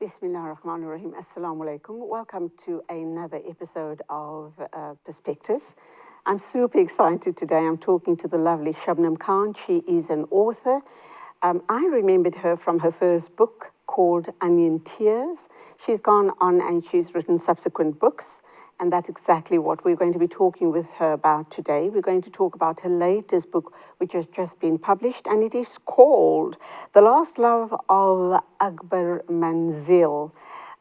Bismillahirrahmanirrahim. Assalamu alaikum. Welcome to another episode of Perspective. I'm super excited today. I'm talking to the lovely Shubnum Khan. She is an author. I remembered her from her first book called Onion Tears. She's gone on and she's written subsequent books, and that's exactly what we're going to be talking with her about today. We're going to talk about her latest book, which has just been published, and it is called The Last Love of Akbar Manzil.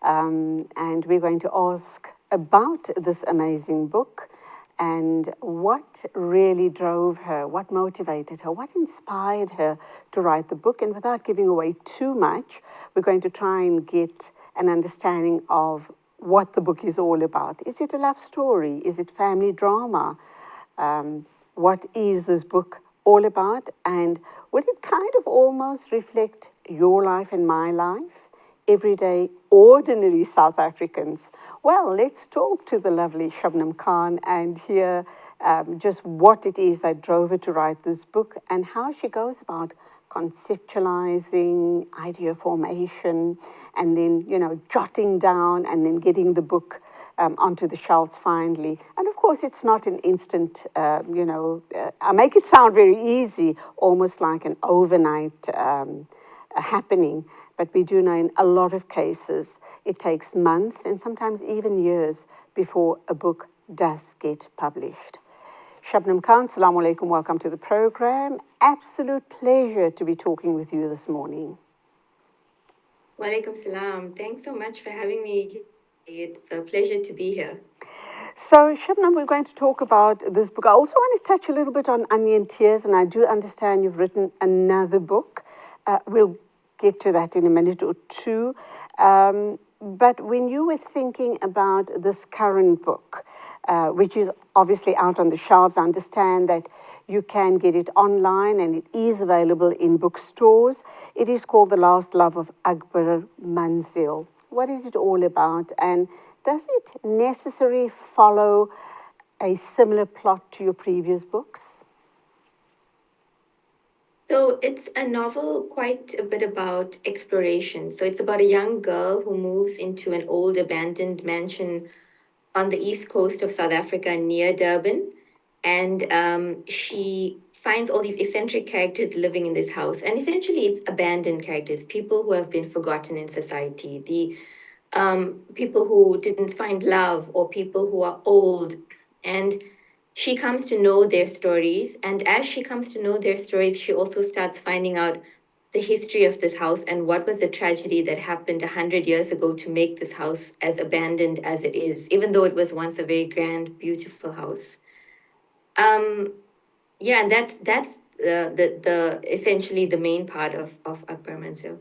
And we're going to ask about this amazing book and what really drove her, what motivated her, what inspired her to write the book. And without giving away too much, we're going to try and get an understanding of what the book is all about. Is it a love story? Is it family drama? What is this book all about? And would it kind of almost reflect your life and my life? Everyday, ordinary South Africans. Well, let's talk to the lovely Shubnum Khan and hear just what it is that drove her to write this book and how she goes about conceptualizing, idea formation, and then, jotting down and then getting the book onto the shelves finally. And of course, it's not an instant, I make it sound very easy, almost like an overnight happening. But we do know in a lot of cases, it takes months and sometimes even years before a book does get published. Shubnum Khan, Assalamu alaikum, welcome to the program. Absolute pleasure to be talking with you this morning. Walaikum salam. Thanks so much for having me. It's a pleasure to be here. So, Shubnum, we're going to talk about this book. I also want to touch a little bit on Onion Tears, and I do understand you've written another book. We'll get to that in a minute or two. But when you were thinking about this current book, which is obviously out on the shelves, I understand that you can get it online and it is available in bookstores. It is called The Last Love of Akbar Manzil. What is it all about? And does it necessarily follow a similar plot to your previous books? So it's a novel quite a bit about exploration. So it's about a young girl who moves into an old abandoned mansion on the east coast of South Africa near Durban. And she finds all these eccentric characters living in this house. And essentially, it's abandoned characters, people who have been forgotten in society, the people who didn't find love, or people who are old. And she comes to know their stories. And as she comes to know their stories, she also starts finding out the history of this house and what was the tragedy that happened 100 years ago to make this house as abandoned as it is, even though it was once a very grand, beautiful house. Yeah, and that's the essentially the main part of Akbar Manzil.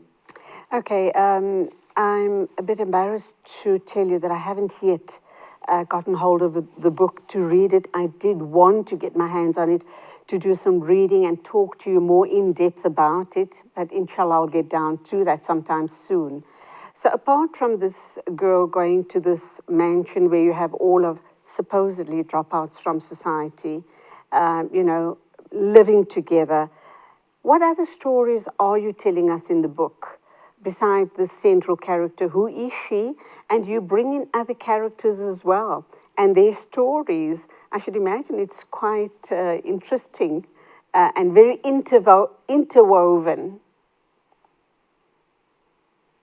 Okay, I'm a bit embarrassed to tell you that I haven't yet gotten hold of the book to read it. I did want to get my hands on it to do some reading and talk to you more in depth about it, but inshallah I'll get down to that sometime soon. So apart from this girl going to this mansion where you have all of supposedly dropouts from society, living together, what other stories are you telling us in the book? Besides the central character, who is she? And you bring in other characters as well and their stories. I should imagine it's quite interesting and very interwoven.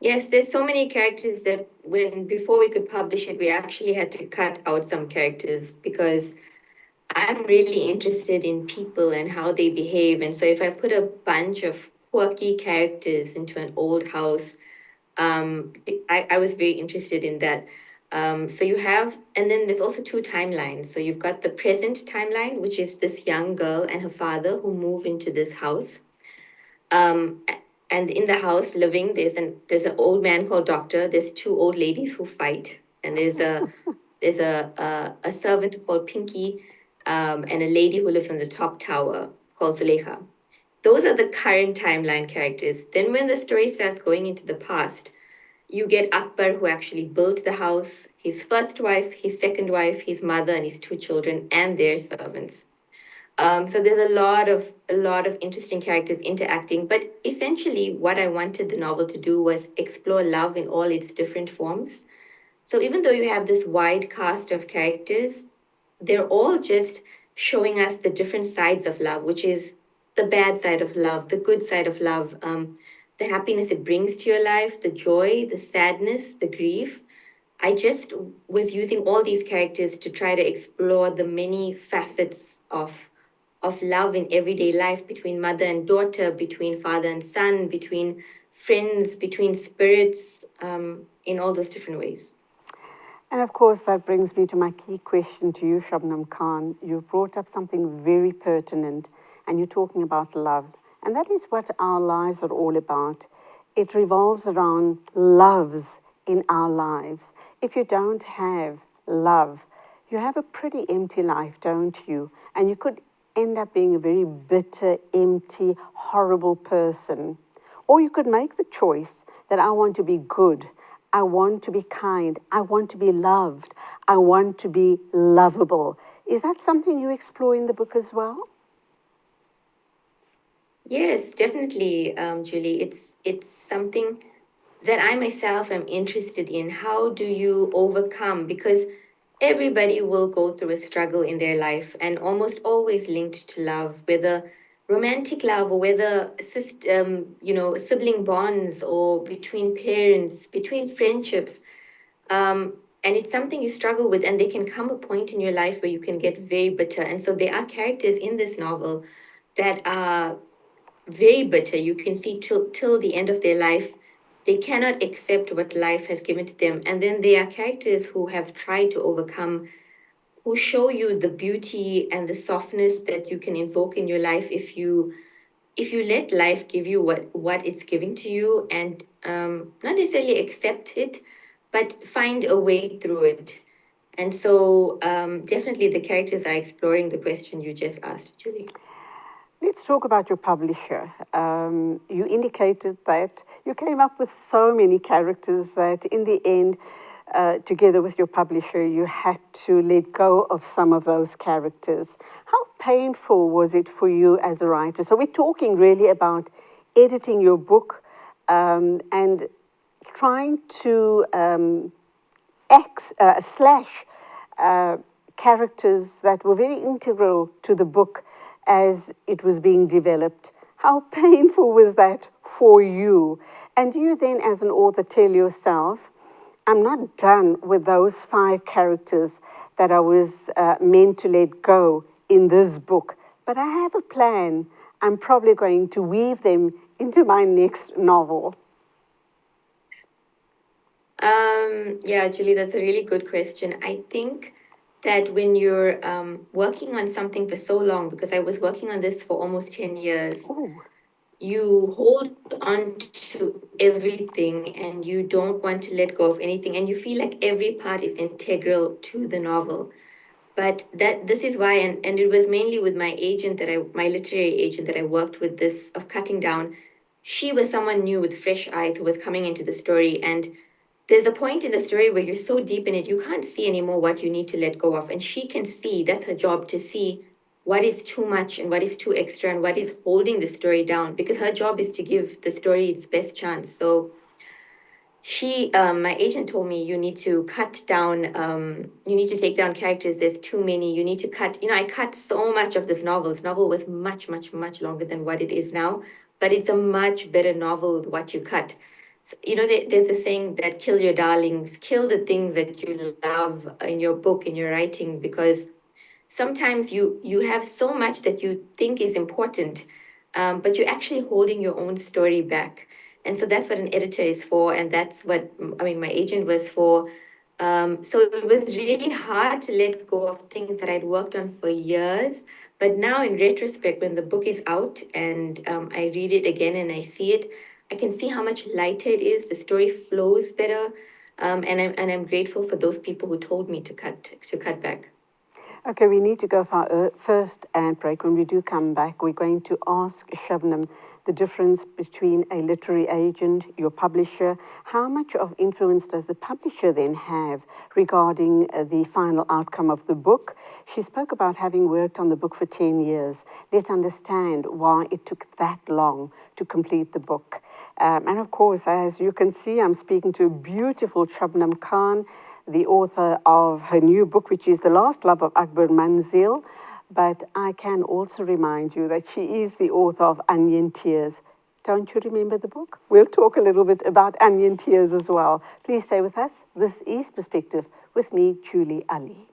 Yes, there's so many characters that before we could publish it, we actually had to cut out some characters because I'm really interested in people and how they behave. And so if I put a bunch of quirky characters into an old house, I was very interested in that. So you have, and then there's also two timelines. So you've got the present timeline, which is this young girl and her father who move into this house. And in the house living, there's an old man called Doctor. There's two old ladies who fight, and there's a servant called Pinky, and a lady who lives on the top tower called Zuleika. Those are the current timeline characters. Then when the story starts going into the past, you get Akbar, who actually built the house, his first wife, his second wife, his mother, and his two children, and their servants. So there's a lot of interesting characters interacting. But essentially, what I wanted the novel to do was explore love in all its different forms. So even though you have this wide cast of characters, they're all just showing us the different sides of love, which is the bad side of love, the good side of love, the happiness it brings to your life, the joy, the sadness, the grief. I just was using all these characters to try to explore the many facets of love in everyday life, between mother and daughter, between father and son, between friends, between spirits, in all those different ways. And of course, that brings me to my key question to you, Shubnum Khan. You've brought up something very pertinent, and you're talking about love. And that is what our lives are all about. It revolves around loves in our lives. If you don't have love, you have a pretty empty life, don't you? And you could end up being a very bitter, empty, horrible person. Or you could make the choice that I want to be good, I want to be kind, I want to be loved, I want to be lovable. Is that something you explore in the book as well? Yes, definitely, Julie. It's something that I myself am interested in. How do you overcome? Because everybody will go through a struggle in their life, and almost always linked to love, whether romantic love or whether sibling bonds or between parents, between friendships. And it's something you struggle with, and there can come a point in your life where you can get very bitter. And so there are characters in this novel that are very bitter. You can see till the end of their life, they cannot accept what life has given to them. And then there are characters who have tried to overcome, who show you the beauty and the softness that you can invoke in your life if you let life give you what it's giving to you, and not necessarily accept it, but find a way through it. And so definitely the characters are exploring the question you just asked, Julie. Let's talk about your publisher. You indicated that you came up with so many characters that in the end, together with your publisher, you had to let go of some of those characters. How painful was it for you as a writer? So we're talking really about editing your book and trying to slash characters that were very integral to the book as it was being developed. How painful was that for you? And do you then, as an author, tell yourself, I'm not done with those 5 characters that I was meant to let go in this book, but I have a plan. I'm probably going to weave them into my next novel. Yeah, Julie, that's a really good question. I think that when you're working on something for so long, because I was working on this for almost 10 years, Oh, you hold on to everything and you don't want to let go of anything, and you feel like every part is integral to the novel. But that this is why, and it was mainly with my literary agent that I worked with this of cutting down. She was someone new with fresh eyes who was coming into the story, and there's a point in the story where you're so deep in it, you can't see anymore what you need to let go of. And she can see, that's her job, to see what is too much and what is too extra and what is holding the story down, because her job is to give the story its best chance. So my agent told me, you need to cut down, you need to take down characters. There's too many. You need to cut, I cut so much of this novel. This novel was much, much, much longer than what it is now, but it's a much better novel with what you cut. So, there's a saying that kill your darlings, kill the things that you love in your book, in your writing, because sometimes you have so much that you think is important, but you're actually holding your own story back. And so that's what an editor is for, and that's what my agent was for. So it was really hard to let go of things that I'd worked on for years. But now, in retrospect, when the book is out and I read it again and I see it, I can see how much lighter it is. The story flows better. And I'm grateful for those people who told me to cut back. Okay, we need to go for our first ad break. When we do come back, we're going to ask Shubnum the difference between a literary agent, your publisher. How much of influence does the publisher then have regarding the final outcome of the book? She spoke about having worked on the book for 10 years. Let's understand why it took that long to complete the book. And of course, as you can see, I'm speaking to beautiful Shubnum Khan, the author of her new book, which is The Last Love of Akbar Manzil. But I can also remind you that she is the author of Onion Tears. Don't you remember the book? We'll talk a little bit about Onion Tears as well. Please stay with us. This is Perspective with me, Julie Ali.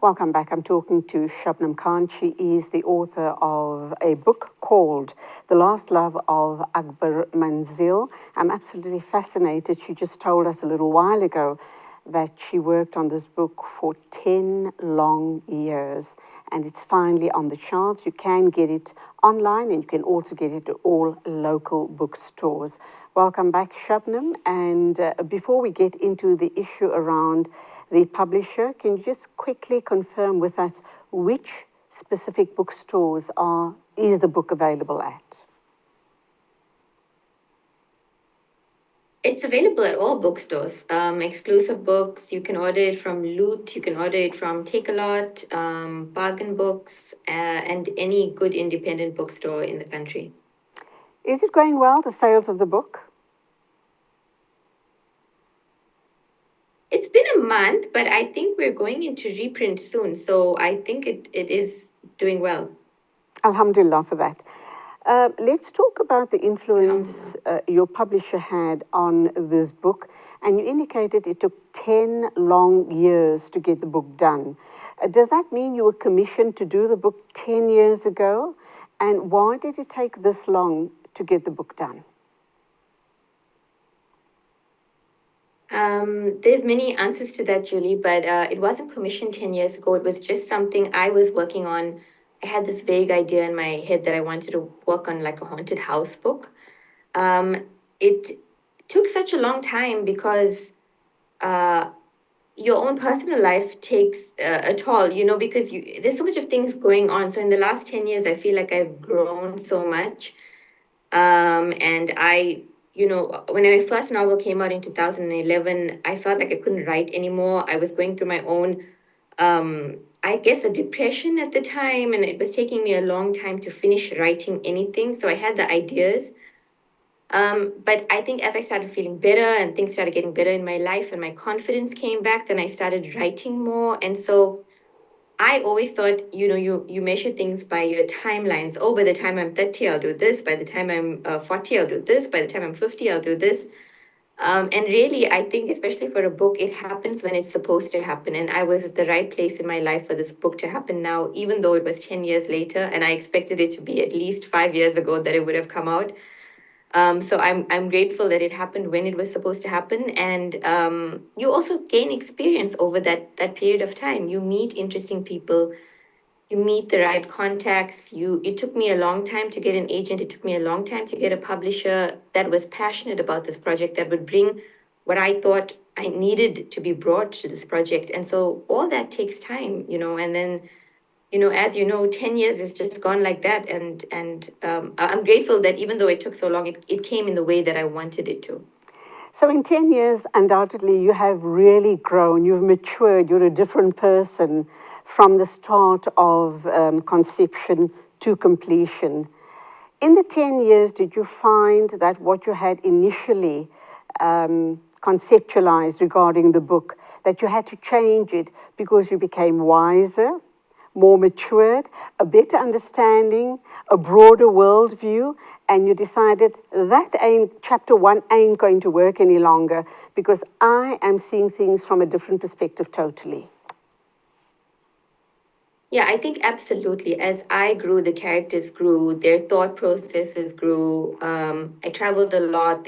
Welcome back. I'm talking to Shubnum Khan. She is the author of a book called The Last Love of Akbar Manzil. I'm absolutely fascinated. She just told us a little while ago that she worked on this book for 10 long years, and it's finally on the shelves. You can get it online, and you can also get it at all local bookstores. Welcome back, Shubnum. And before we get into the issue around the publisher, can you just quickly confirm with us which specific bookstores is the book available at? It's available at all bookstores. Exclusive books. You can order it from Loot. You can order it from Take a Lot, Bargain Books, and any good independent bookstore in the country. Is it going well, the sales of the book? It's been a month, but I think we're going into reprint soon. So I think it is doing well. Alhamdulillah for that. Let's talk about the influence your publisher had on this book. And you indicated it took 10 long years to get the book done. Does that mean you were commissioned to do the book 10 years ago? And why did it take this long to get the book done? There's many answers to that, Julie, but it wasn't commissioned 10 years ago. It was just something I was working on. I had this vague idea in my head that I wanted to work on like a haunted house book. It took such a long time because your own personal life takes a toll, because there's so much of things going on. So in the last 10 years, I feel like I've grown so much. And when my first novel came out in 2011, I felt like I couldn't write anymore. I was going through my own, I guess, a depression at the time, and it was taking me a long time to finish writing anything. So I had the ideas. But I think as I started feeling better and things started getting better in my life and my confidence came back, then I started writing more. And so I always thought, you measure things by your timelines. Oh, by the time I'm 30, I'll do this. By the time I'm 40, I'll do this. By the time I'm 50, I'll do this. And really, I think, especially for a book, it happens when it's supposed to happen. And I was at the right place in my life for this book to happen now, even though it was 10 years later. And I expected it to be at least 5 years ago that it would have come out. So I'm grateful that it happened when it was supposed to happen, and you also gain experience over that period of time. You meet interesting people, you meet the right contacts. It took me a long time to get an agent. It took me a long time to get a publisher that was passionate about this project, that would bring what I thought I needed to be brought to this project. And so all that takes time, and then as 10 years is just gone like that. And I'm grateful that even though it took so long, it came in the way that I wanted it to. So in 10 years, undoubtedly, you have really grown, you've matured, you're a different person from the start of conception to completion. In the 10 years, did you find that what you had initially conceptualized regarding the book, that you had to change it because you became wiser, more matured, a better understanding, a broader worldview, and you decided chapter 1 ain't going to work any longer because I am seeing things from a different perspective totally? Yeah, I think absolutely. As I grew, the characters grew, their thought processes grew. I traveled a lot.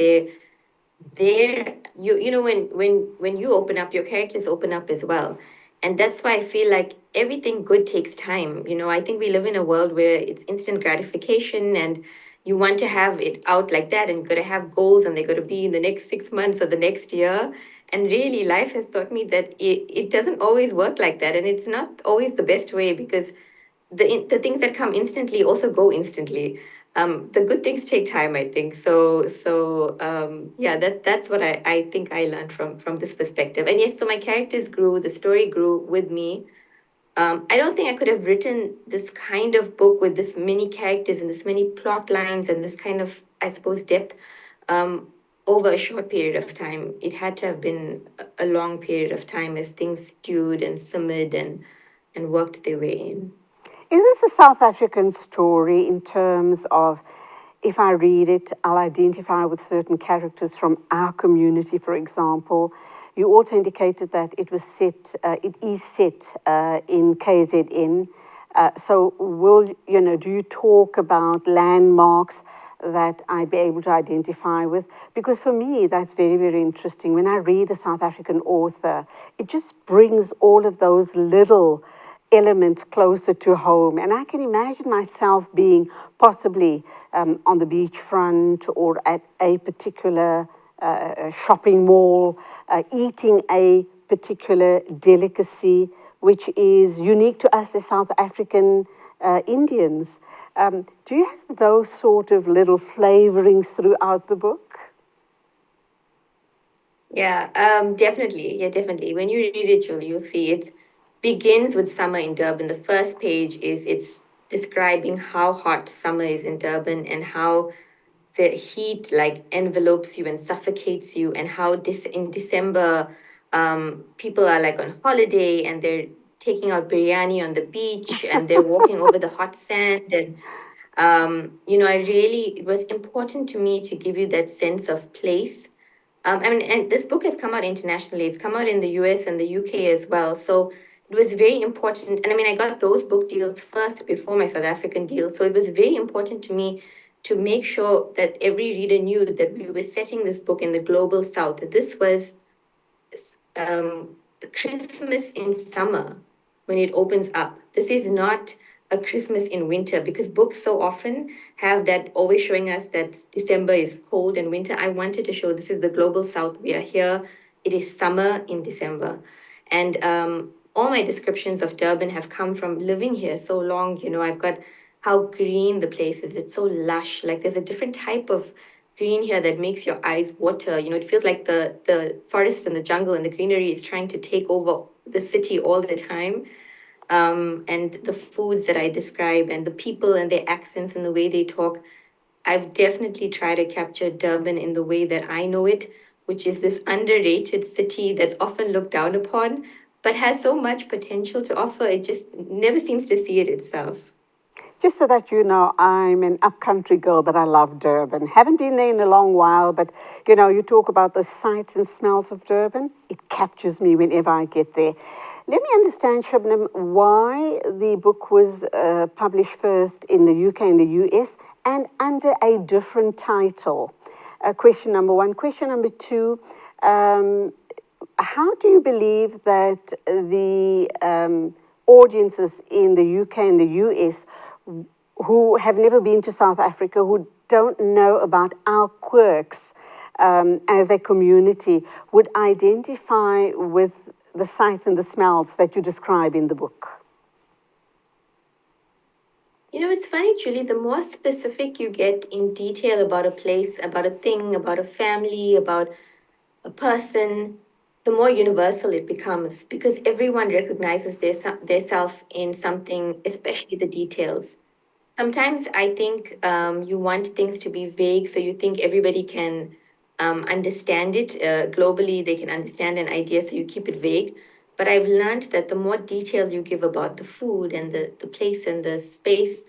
there you know when you open up, your characters open up as well. And that's why I feel like everything good takes time. I think we live in a world where it's instant gratification, and you want to have it out like that, and you got to have goals, and they're going to be in the next 6 months or the next year. And really, life has taught me that it doesn't always work like that, and it's not always the best way, because the things that come instantly also go instantly. The good things take time, I think. Yeah, that's what I think I learned from this perspective. And yes, so my characters grew, the story grew with me. I don't think I could have written this kind of book with this many characters and this many plot lines and this kind of, I suppose, depth, um, over a short period of time. It had to have been a long period of time as things stewed and simmered and worked their way in. Is this a South African story in terms of, if I read it, I'll identify with certain characters from our community, for example? You also indicated that it is set in KZN. So, do you talk about landmarks that I'd be able to identify with? Because for me, that's very, very interesting. When I read a South African author, it just brings all of those little elements closer to home. And I can imagine myself being possibly on the beachfront or at a particular shopping mall, eating a particular delicacy which is unique to us as South African Indians. Do you have those sort of little flavorings throughout the book? Yeah, definitely. Yeah, definitely. When you read it, you'll see it begins with summer in Durban. The first page is it's describing how hot summer is in Durban, and how the heat like envelopes you and suffocates you, and how in December, people are like on holiday, and they're taking out biryani on the beach, and they're walking over the hot sand. And it was important to me to give you that sense of place. And this book has come out internationally. It's come out in the US and the UK as well. So it was very important. And I mean, I got those book deals first before my South African deal. So it was very important to me to make sure that every reader knew that we were setting this book in the global south. That this was um, Christmas in summer when it opens up. This is not a Christmas in winter, because books so often have that always showing us that December is cold and winter. I wanted to show this is the global south. We are here. It is summer in December. And all my descriptions of Durban have come from living here so long. I've got how green the place is. It's so lush. Like there's a different type of green here that makes your eyes water. It feels like the forest and the jungle and the greenery is trying to take over the city all the time. And the foods that I describe, and the people and their accents and the way they talk, I've definitely tried to capture Durban in the way that I know it, which is this underrated city that's often looked down upon, but has so much potential to offer. It just never seems to see it itself. Just so that you know, I'm an upcountry girl, but I love Durban. Haven't been there in a long while, but you talk about the sights and smells of Durban. It captures me whenever I get there. Let me understand, Shubnam, why the book was published first in the UK and the US and under a different title. Question number one. Question number two. How do you believe that the audiences in the UK and the US who have never been to South Africa, who don't know about our quirks as a community, would identify with the sights and the smells that you describe in the book? It's funny, Julie, the more specific you get in detail about a place, about a thing, about a family, about a person, the more universal it becomes, because everyone recognizes their self in something, especially the details. Sometimes I think you want things to be vague, so you think everybody can understand it. Globally, they can understand an idea, so you keep it vague. But I've learned that the more detail you give about the food and the place and the space,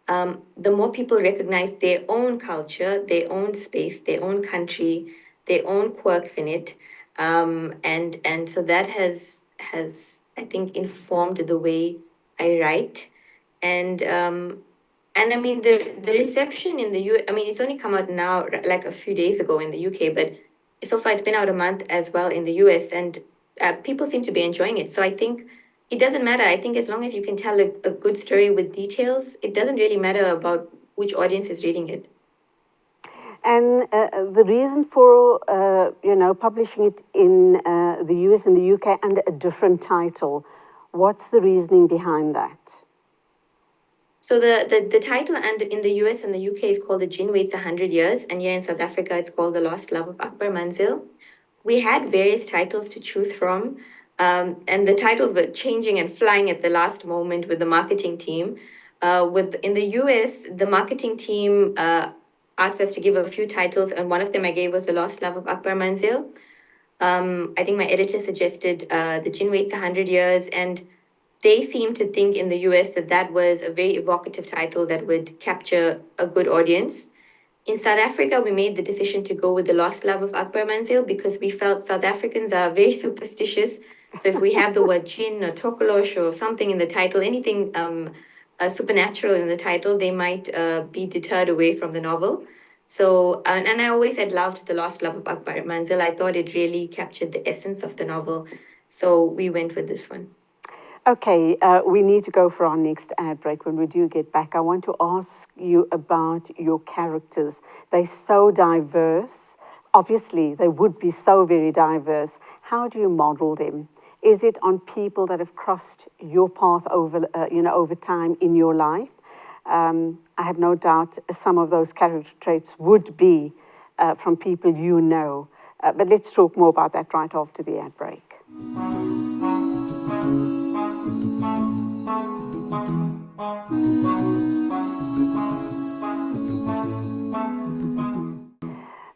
the more people recognize their own culture, their own space, their own country, their own quirks in it. And so that has I think informed the way I write. And I mean the reception in the U. I mean, it's only come out now, like a few days ago in the UK, but so far it's been out a month as well in the US, and people seem to be enjoying it. So I think it doesn't matter. I think as long as you can tell a good story with details, it doesn't really matter about which audience is reading it. And the reason for publishing it in the US and the UK under a different title, what's the reasoning behind that? So the title and in the US and the UK is called The Jinn Waits 100 Years, and here in South Africa it's called The Lost Love of Akbar Manzil. We had various titles to choose from, and the titles were changing and flying at the last moment with the marketing team. With in the US, the marketing team asked us to give a few titles, and one of them I gave was The Lost Love of Akbar Manzil. I think my editor suggested The Jinn Waits 100 Years, and they seem to think in the US that that was a very evocative title that would capture a good audience. In South Africa, we made the decision to go with The Lost Love of Akbar Manzil because we felt South Africans are very superstitious. So if we have the word jinn or tokolosh or something in the title, anything supernatural in the title, they might be deterred away from the novel. So, and I always had loved The Lost Love of Akbar Manzil. I thought it really captured the essence of the novel. So we went with this one. Okay, we need to go for our next ad break. When we do get back, I want to ask you about your characters. They're so diverse. Obviously, they would be so very diverse. How do you model them? Is it on people that have crossed your path over time in your life? I have no doubt some of those character traits would be from people you know. But let's talk more about that right after the ad break.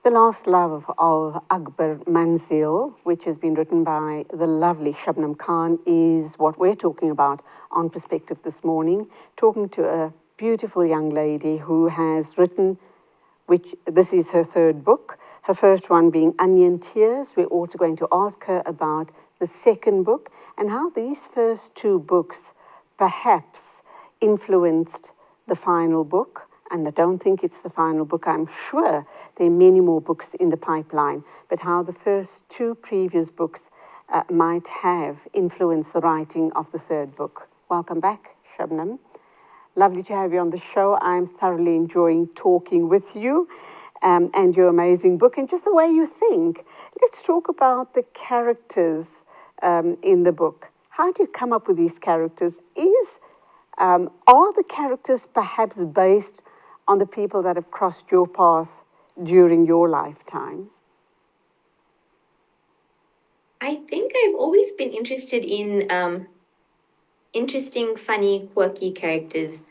The Lost Love of Akbar Manzil, which has been written by the lovely Shubnum Khan, is what we're talking about on Perspective this morning, talking to a beautiful young lady who has written, which this is her third book, her first one being Onion Tears. We're also going to ask her about the second book and how these first two books perhaps influenced the final book. And I don't think it's the final book. I'm sure there are many more books in the pipeline, but how the first two previous books might have influenced the writing of the third book. Welcome back, Shubnum. Lovely to have you on the show. I'm thoroughly enjoying talking with you and your amazing book and just the way you think. Let's talk about the characters in the book. How do you come up with these characters? Are the characters perhaps based on the people that have crossed your path during your lifetime? I think I've always been interested in interesting, funny, quirky characters.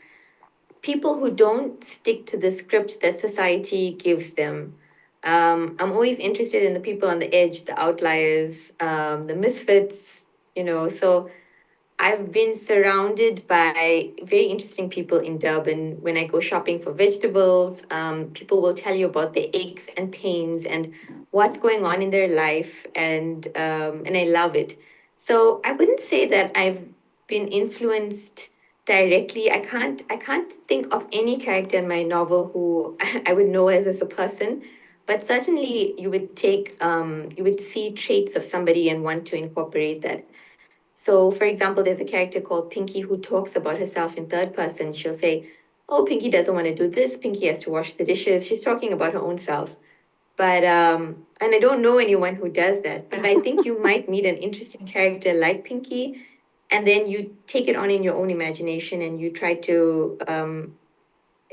People who don't stick to the script that society gives them. I'm always interested in the people on the edge, the outliers, the misfits, So I've been surrounded by very interesting people in Durban. When I go shopping for vegetables, people will tell you about their aches and pains and what's going on in their life, and I love it. So I wouldn't say that I've been influenced directly. I can't think of any character in my novel who I would know as a person, but certainly you would see traits of somebody and want to incorporate that. So, for example, there's a character called Pinky who talks about herself in third person. She'll say, "Oh, Pinky doesn't want to do this. Pinky has to wash the dishes." She's talking about her own self. But, and I don't know anyone who does that, but I think you might meet an interesting character like Pinky, and then you take it on in your own imagination and you try to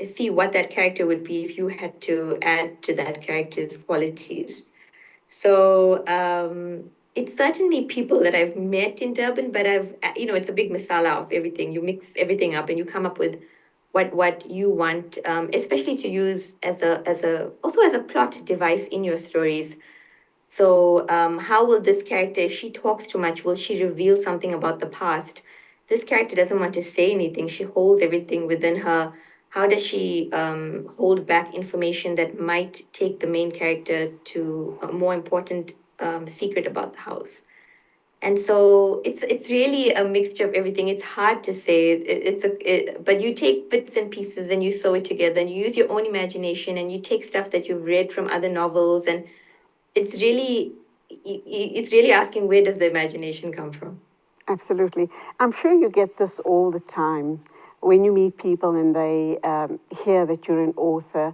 see what that character would be if you had to add to that character's qualities. So it's certainly people that I've met in Durban, but it's a big masala of everything. You mix everything up and you come up with what you want, especially to use also as a plot device in your stories. So how will this character, if she talks too much, will she reveal something about the past? This character doesn't want to say anything. She holds everything within her. How does she hold back information that might take the main character to a more important secret about the house? And so it's really a mixture of everything. It's hard to say. But you take bits and pieces and you sew it together and you use your own imagination and you take stuff that you've read from other novels and it's really it's really asking, where does the imagination come from? Absolutely. I'm sure you get this all the time. When you meet people and they hear that you're an author,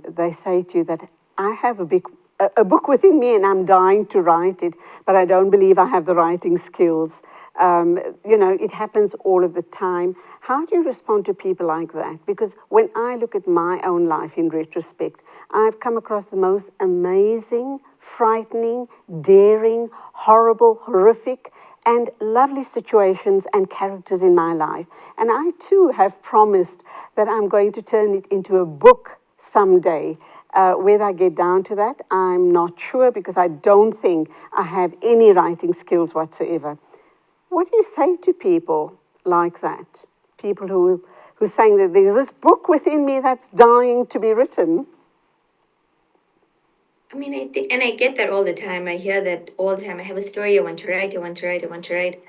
they say to you that I have a book within me and I'm dying to write it, but I don't believe I have the writing skills. It happens all of the time. How do you respond to people like that? Because when I look at my own life in retrospect, I've come across the most amazing, frightening, daring, horrible, horrific, and lovely situations and characters in my life. And I too have promised that I'm going to turn it into a book someday. Whether I get down to that, I'm not sure because I don't think I have any writing skills whatsoever. What do you say to people like that? People who's saying that there's this book within me that's dying to be written. I mean, I think, and I get that all the time. I hear that all the time. I have a story I want to write, I want to write, I want to write.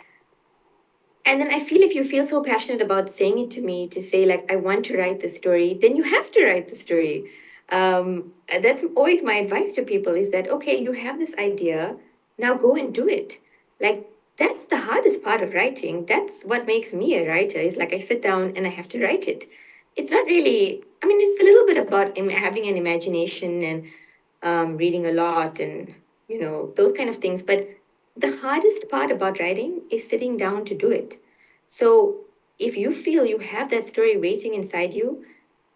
And then I feel, if you feel so passionate about saying it to me, to say, like, I want to write the story, then you have to write the story. And that's always my advice to people, is that, okay, you have this idea, now go and do it. Like, that's the hardest part of writing. That's what makes me a writer, is like I sit down and I have to write it. It's not really, I mean, it's a little bit about having an imagination and reading a lot and, those kind of things. But the hardest part about writing is sitting down to do it. So if you feel you have that story waiting inside you,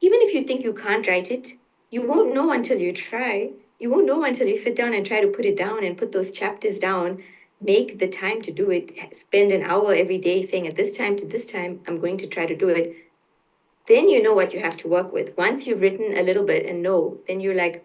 even if you think you can't write it, you won't know until you try. You won't know until you sit down and try to put it down and put those chapters down. Make the time to do it. Spend an hour every day saying, at this time to this time, I'm going to try to do it. Then you know what you have to work with. Once you've written a little bit and know, then you're like,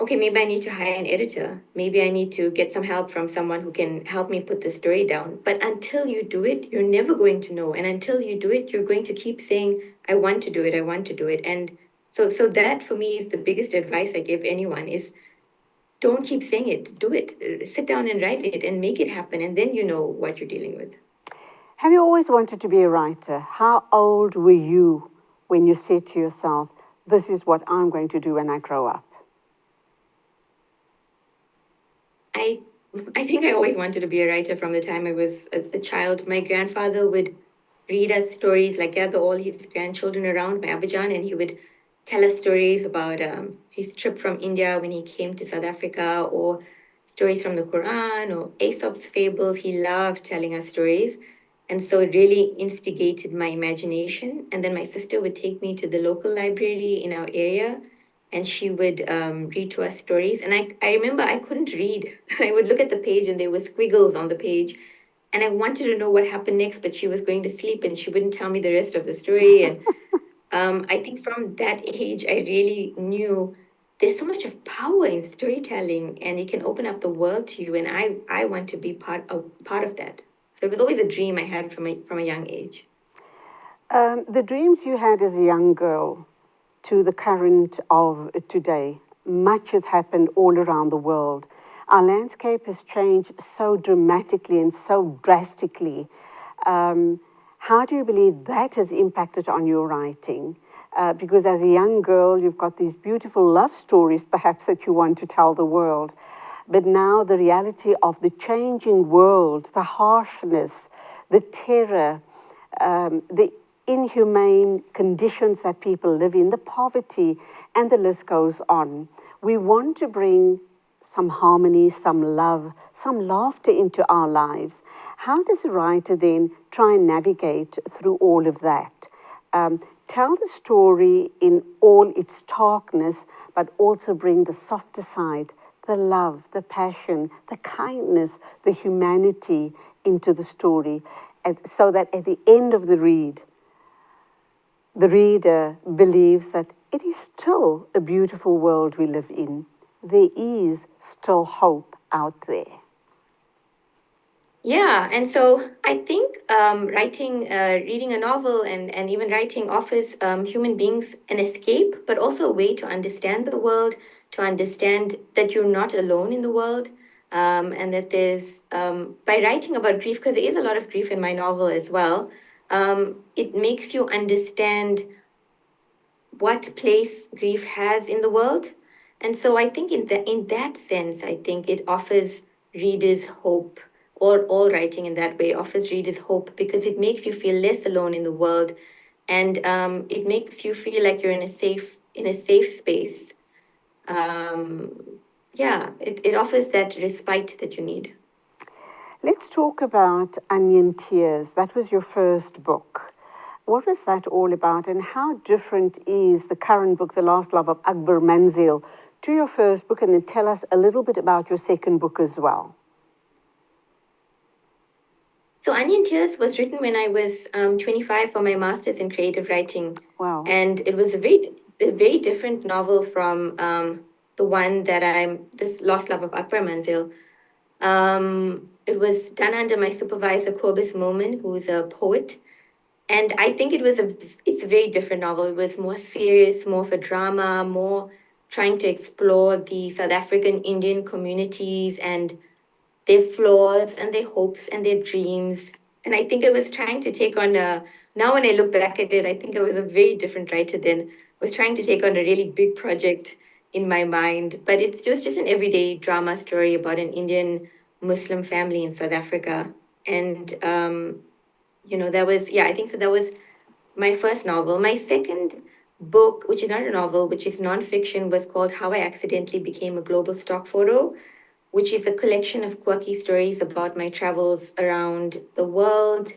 okay, maybe I need to hire an editor. Maybe I need to get some help from someone who can help me put the story down. But until you do it, you're never going to know. And until you do it, you're going to keep saying, I want to do it, I want to do it. And so that for me is the biggest advice I give anyone, is don't keep saying it, do it. Sit down and write it and make it happen. And then you know what you're dealing with. Have you always wanted to be a writer? How old were you when you said to yourself, this is what I'm going to do when I grow up? I I think I always wanted to be a writer from the time I was a child. My grandfather would read us stories, like gather all his grandchildren around my Abidjan, and he would tell us stories about his trip from India when he came to South Africa, or stories from the Quran, or Aesop's fables. He loved telling us stories. And so it really instigated my imagination. And then my sister would take me to the local library in our area, and she would read to us stories. And I remember I couldn't read. I would look at the page and there were squiggles on the page. And I wanted to know what happened next, but she was going to sleep and she wouldn't tell me the rest of the story. And I think from that age, I really knew there's so much of power in storytelling, and it can open up the world to you. And I want to be part of that. So it was always a dream I had from a young age. The dreams you had as a young girl to the current of today, much has happened all around the world. Our landscape has changed so dramatically and so drastically. How do you believe that has impacted on your writing? Because as a young girl, you've got these beautiful love stories, perhaps, that you want to tell the world. But now the reality of the changing world, the harshness, the terror, the inhumane conditions that people live in, the poverty, and the list goes on. We want to bring some harmony, some love, some laughter into our lives. How does a writer then try and navigate through all of that? Tell the story in all its darkness, but also bring the softer side, the love, the passion, the kindness, the humanity into the story, so that at the end of the read, the reader believes that it is still a beautiful world we live in. There is still hope out there. Yeah, and so I think reading a novel, and even writing offers human beings an escape, but also a way to understand the world, to understand that you're not alone in the world, and that there's, by writing about grief, because there is a lot of grief in my novel as well, it makes you understand what place grief has in the world. And so I think in that sense, I think it offers readers hope, or all writing in that way offers readers hope because it makes you feel less alone in the world, and it makes you feel like you're in a safe space. Um, yeah, it offers that respite that you need. Let's talk about Onion Tears. That was your first book. What was that all about, and how different is the current book, The Last Love of Akbar Manzil, to your first book? And then tell us a little bit about your second book as well. So Onion Tears was written when I was 25 for my master's in creative writing. Wow. And it was a very different novel from the one that this Lost Love of Akbar Manzil. It was done under my supervisor, Kobus Momin, who's a poet. And I think it's a very different novel. It was more serious, more of a drama, more trying to explore the South African Indian communities and their flaws and their hopes and their dreams. And I think I was trying to take on now when I look back at it, I think I was a very different writer then. Was trying to take on a really big project in my mind. But just an everyday drama story about an Indian Muslim family in South Africa. And, that was, yeah, I think so. That was my first novel. My second book, which is not a novel, which is nonfiction, was called How I Accidentally Became a Global Stock Photo, which is a collection of quirky stories about my travels around the world,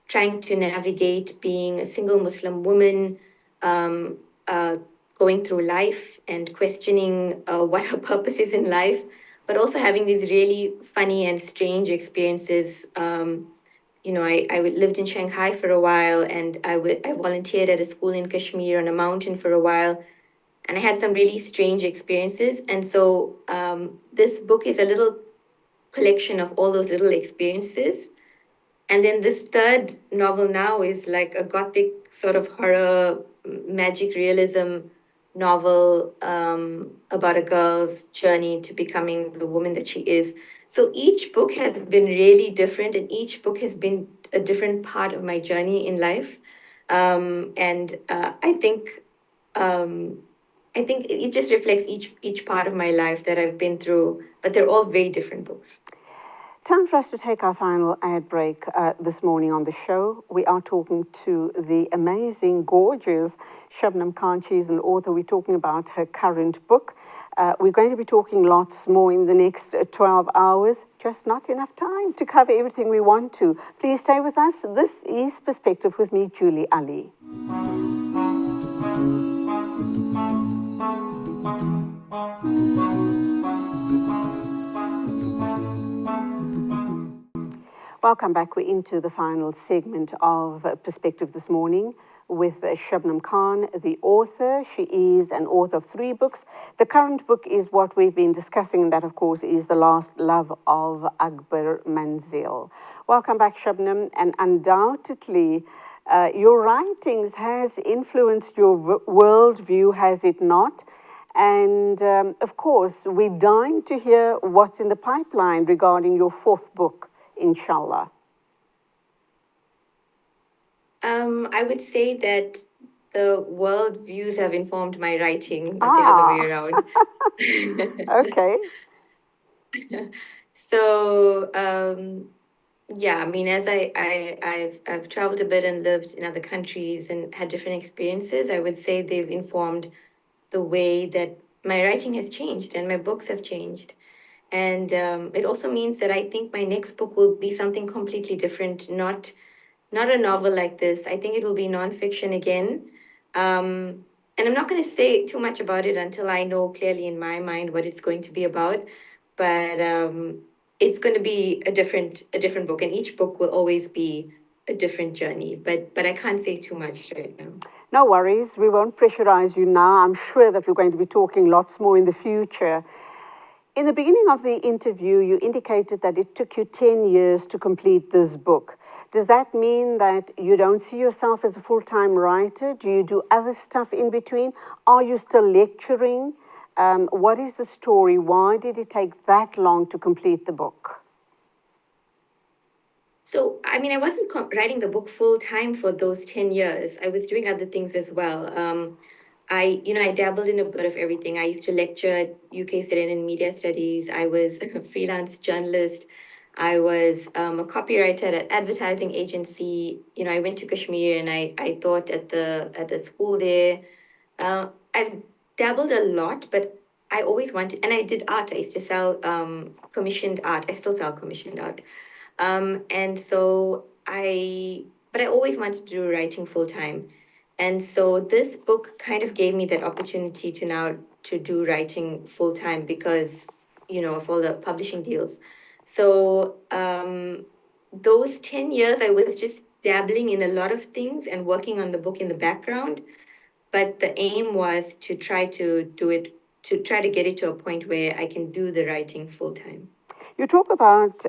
trying to navigate being a single Muslim woman, um, uh, going through life and questioning what her purpose is in life, but also having these really funny and strange experiences. I lived in Shanghai for a while, and I volunteered at a school in Kashmir on a mountain for a while, and I had some really strange experiences. And so this book is a little collection of all those little experiences. And then this third novel now is like a gothic sort of horror, magic realism novel about a girl's journey to becoming the woman that she is. So each book has been really different, and each book has been a different part of my journey in life. And I think it just reflects each part of my life that I've been through, but they're all very different books. Time for us to take our final ad break this morning on the show. We are talking to the amazing, gorgeous Shubnum Khan. She's an author. We're talking about her current book. We're going to be talking lots more in the next 12 hours. Just not enough time to cover everything we want to. Please stay with us. This is Perspective with me, Julie Ali. Welcome back. We're into the final segment of Perspective this morning with Shubnum Khan, the author. She is an author of 3 books. The current book is what we've been discussing, and that, of course, is The Last Love of Akbar Manzil. Welcome back, Shubnum, and undoubtedly, your writings has influenced your worldview, has it not? And, of course, we're dying to hear what's in the pipeline regarding your 4th book, inshallah. I would say that the world views have informed my writing, not the other way around. Okay. So, yeah, I mean, as I've traveled a bit and lived in other countries and had different experiences, I would say they've informed the way that my writing has changed and my books have changed. And it also means that I think my next book will be something completely different, not a novel like this. I think it will be nonfiction again. And I'm not going to say too much about it until I know clearly in my mind what it's going to be about. But it's going to be a different book, and each book will always be a different journey. But I can't say too much right now. No worries. We won't pressurize you now. I'm sure that we're going to be talking lots more in the future. In the beginning of the interview, you indicated that it took you 10 years to complete this book. Does that mean that you don't see yourself as a full-time writer? Do you do other stuff in between? Are you still lecturing? What is the story? Why did it take that long to complete the book? So, I mean, I wasn't writing the book full time for those 10 years. I was doing other things as well. I dabbled in a bit of everything. I used to lecture at UK Student in Media Studies. I was a freelance journalist. I was a copywriter at an advertising agency. I went to Kashmir and I taught at the school there. I've dabbled a lot, but I always wanted, and I did art. I used to sell commissioned art. I still sell commissioned art. And so but I always wanted to do writing full time. And so this book kind of gave me that opportunity to now to do writing full time because, of all the publishing deals. So those 10 years, I was just dabbling in a lot of things and working on the book in the background. But the aim was to try to get it to a point where I can do the writing full time. You talk about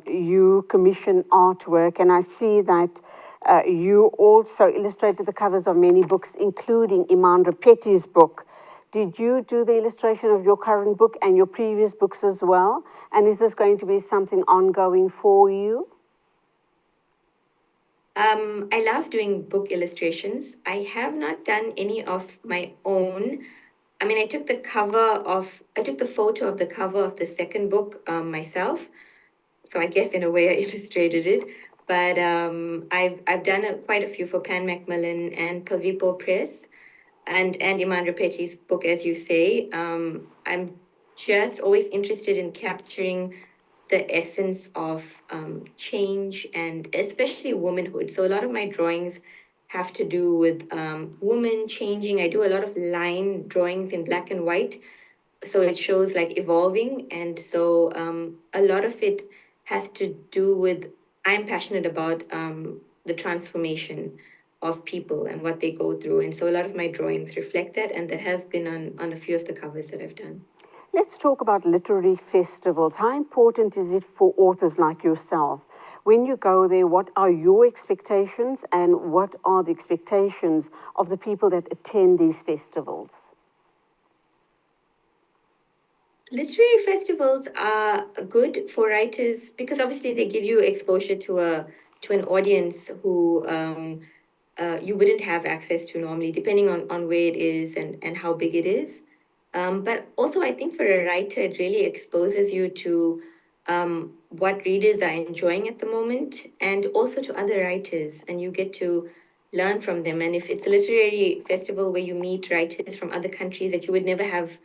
you commission artwork, and I see that you also illustrated the covers of many books, including Iman Repetti's book. Did you do the illustration of your current book and your previous books as well? And is this going to be something ongoing for you? I love doing book illustrations. I have not done any of my own. I mean, I took the photo of the cover of the second book myself. So I guess in a way I illustrated it. But I've done quite a few for Pan Macmillan and Pavipo Press and Iman Repetti's book, as you say. I'm just always interested in capturing the essence of change and especially womanhood. So a lot of my drawings have to do with women changing. I do a lot of line drawings in black and white, so it shows like evolving. And so a lot of it has to do with, I'm passionate about the transformation of people and what they go through. And so a lot of my drawings reflect that, and that has been on a few of the covers that I've done. Let's talk about literary festivals. How important is it for authors like yourself? When you go there, what are your expectations and what are the expectations of the people that attend these festivals? Literary festivals are good for writers because obviously they give you exposure to an audience who you wouldn't have access to normally, depending on where it is and how big it is. But also, I think for a writer, it really exposes you to what readers are enjoying at the moment and also to other writers, and you get to learn from them. And if it's a literary festival where you meet writers from other countries that you would never have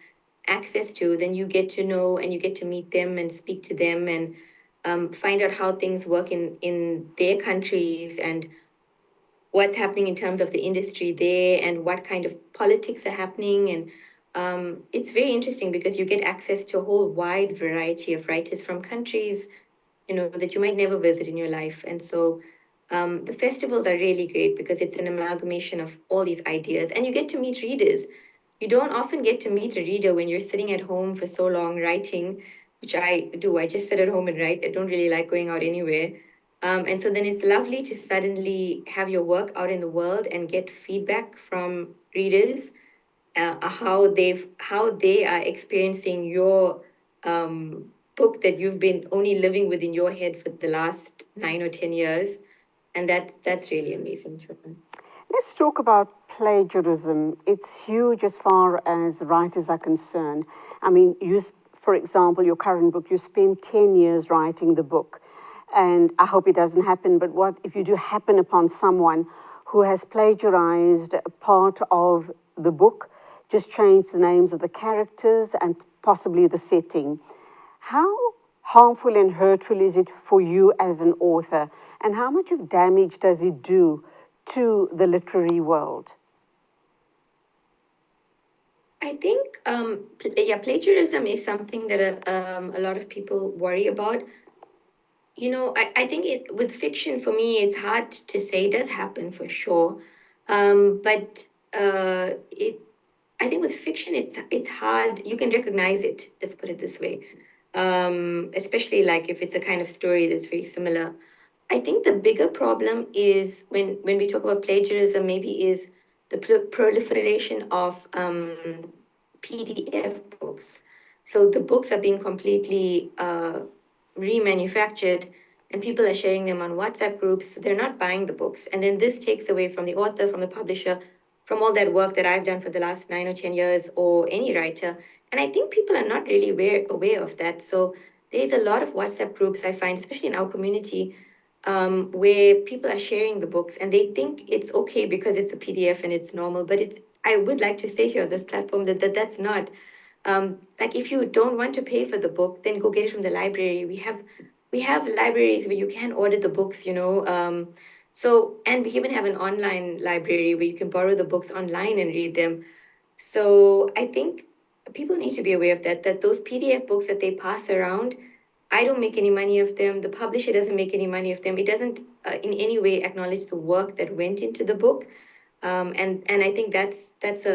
access to, then you get to know and you get to meet them and speak to them and find out how things work in their countries and what's happening in terms of the industry there and what kind of politics are happening. And it's very interesting because you get access to a whole wide variety of writers from countries, that you might never visit in your life. And so the festivals are really great because it's an amalgamation of all these ideas and you get to meet readers. You don't often get to meet a reader when you're sitting at home for so long writing, which I do. I just sit at home and write. I don't really like going out anywhere. And so then it's lovely to suddenly have your work out in the world and get feedback from readers, how they are experiencing your book that you've been only living within your head for the last 9 or 10 years, and that's really amazing too. Let's talk about plagiarism. It's huge as far as writers are concerned. I mean, for example, your current book, you spent 10 years writing the book. And I hope it doesn't happen, but what if you do happen upon someone who has plagiarized part of the book, just changed the names of the characters and possibly the setting? How harmful and hurtful is it for you as an author? And how much of damage does it do to the literary world? I think, plagiarism is something that a lot of people worry about. I think with fiction, for me, it's hard to say. It does happen for sure. But I think with fiction, it's hard. You can recognize it. Let's put it this way. Especially like if it's a kind of story that's very similar. I think the bigger problem is when we talk about plagiarism, maybe is the proliferation of PDF books. So the books are being completely remanufactured and people are sharing them on WhatsApp groups. So they're not buying the books. And then this takes away from the author, from the publisher, from all that work that I've done for the last 9 or 10 years, or any writer. And I think people are not really aware of that. So there's a lot of WhatsApp groups I find, especially in our community, where people are sharing the books and they think it's okay because it's a PDF and it's normal. But it's, I would like to say here on this platform that's not. Like, if you don't want to pay for the book, then go get it from the library. We have libraries where you can order the books, you know. So, and we even have an online library where you can borrow the books online and read them. So I think people need to be aware of that, that those PDF books that they pass around, I don't make any money of them. The publisher doesn't make any money of them. It doesn't in any way acknowledge the work that went into the book. And I think that's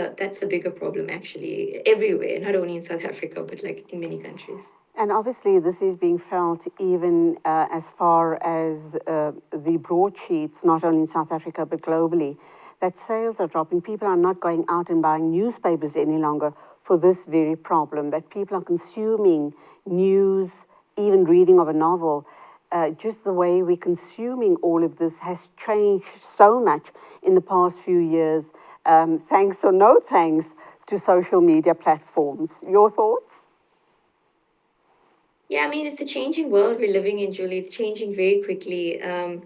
a bigger problem, actually, everywhere, not only in South Africa, but like in many countries. And obviously, this is being felt even as far as the broadsheets, not only in South Africa, but globally, that sales are dropping. People are not going out and buying newspapers any longer for this very problem, that people are consuming news, even reading of a novel. Just the way we're consuming all of this has changed so much in the past few years, thanks or no thanks to social media platforms. Your thoughts? Yeah, I mean, it's a changing world we're living in, Julie. It's changing very quickly. I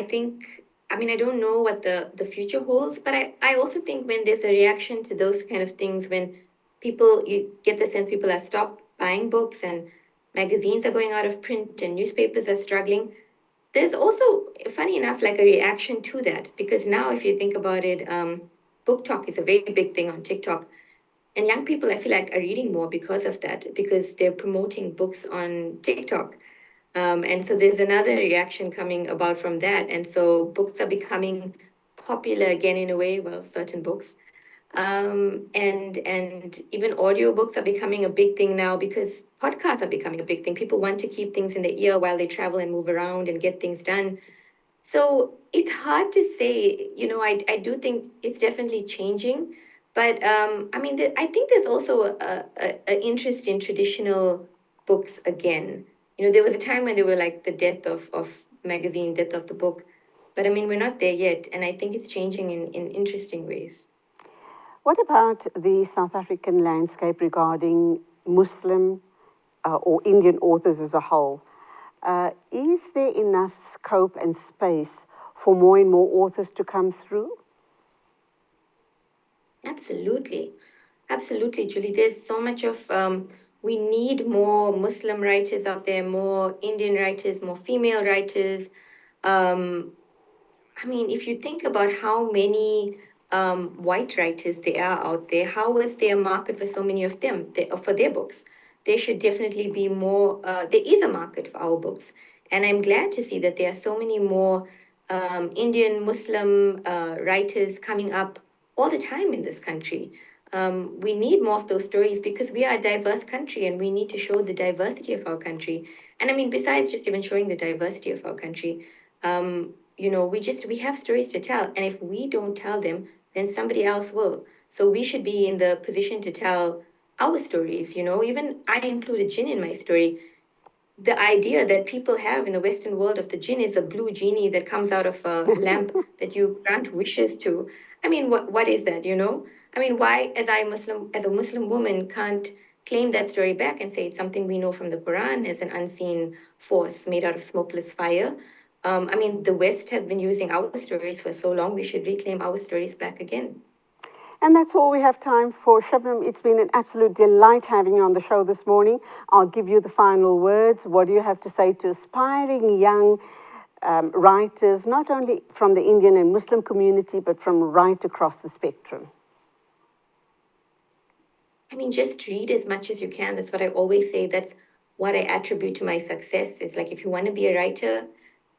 think, I mean, I don't know what the future holds, but I also think when there's a reaction to those kind of things, when people, you get the sense people are stopped buying books and magazines are going out of print and newspapers are struggling, there's also, funny enough, like a reaction to that. Because now, if you think about it, book talk is a very big thing on TikTok. And young people, I feel like, are reading more because of that, because they're promoting books on TikTok. And so there's another reaction coming about from that. And so books are becoming popular again in a way, well, certain books. And even audiobooks are becoming a big thing now because podcasts are becoming a big thing. People want to keep things in their ear while they travel and move around and get things done. So it's hard to say, you know, I do think it's definitely changing. But I mean, I think there's also a interest in traditional books again. You know, there was a time when they were like the death of magazine, death of the book. But I mean, we're not there yet. And I think it's changing in interesting ways. What about the South African landscape regarding Muslim or Indian authors as a whole? Is there enough scope and space for more and more authors to come through? Absolutely. Absolutely, Julie. There's so much of, we need more Muslim writers out there, more Indian writers, more female writers. Um, I mean, if you think about how many white writers there are out there, how is there a market for so many of them for their books? There should definitely be more. There is a market for our books, and I'm glad to see that there are so many more Indian Muslim writers coming up all the time in this country. We need more of those stories because we are a diverse country, and we need to show the diversity of our country. And I mean, besides just even showing the diversity of our country, you know, we have stories to tell, and if we don't tell them, then somebody else will. So we should be in the position to tell our stories. You know, even I included jinn in my story. The idea that people have in the Western world of the jinn is a blue genie that comes out of a lamp that you grant wishes to. I mean, what is that? You know, I mean, why, as a Muslim woman, can't claim that story back and say it's something we know from the Quran as an unseen force made out of smokeless fire? I mean, the West have been using our stories for so long. We should reclaim our stories back again. And that's all we have time for. Shubnum, it's been an absolute delight having you on the show this morning. I'll give you the final words. What do you have to say to aspiring young writers, not only from the Indian and Muslim community, but from right across the spectrum? I mean, just read as much as you can. That's what I always say. That's what I attribute to my success. It's like, if you want to be a writer,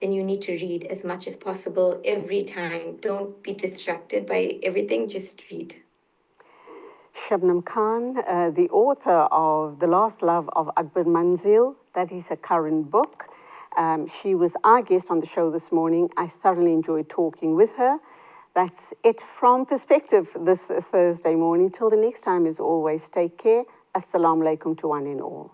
then you need to read as much as possible every time. Don't be distracted by everything, just read. Shubnum Khan, the author of The Last Love of Akbar Manzil, that is her current book. She was our guest on the show this morning. I thoroughly enjoyed talking with her. That's it from Perspective this Thursday morning. Till the next time, as always, take care. Assalamu alaikum to one and all.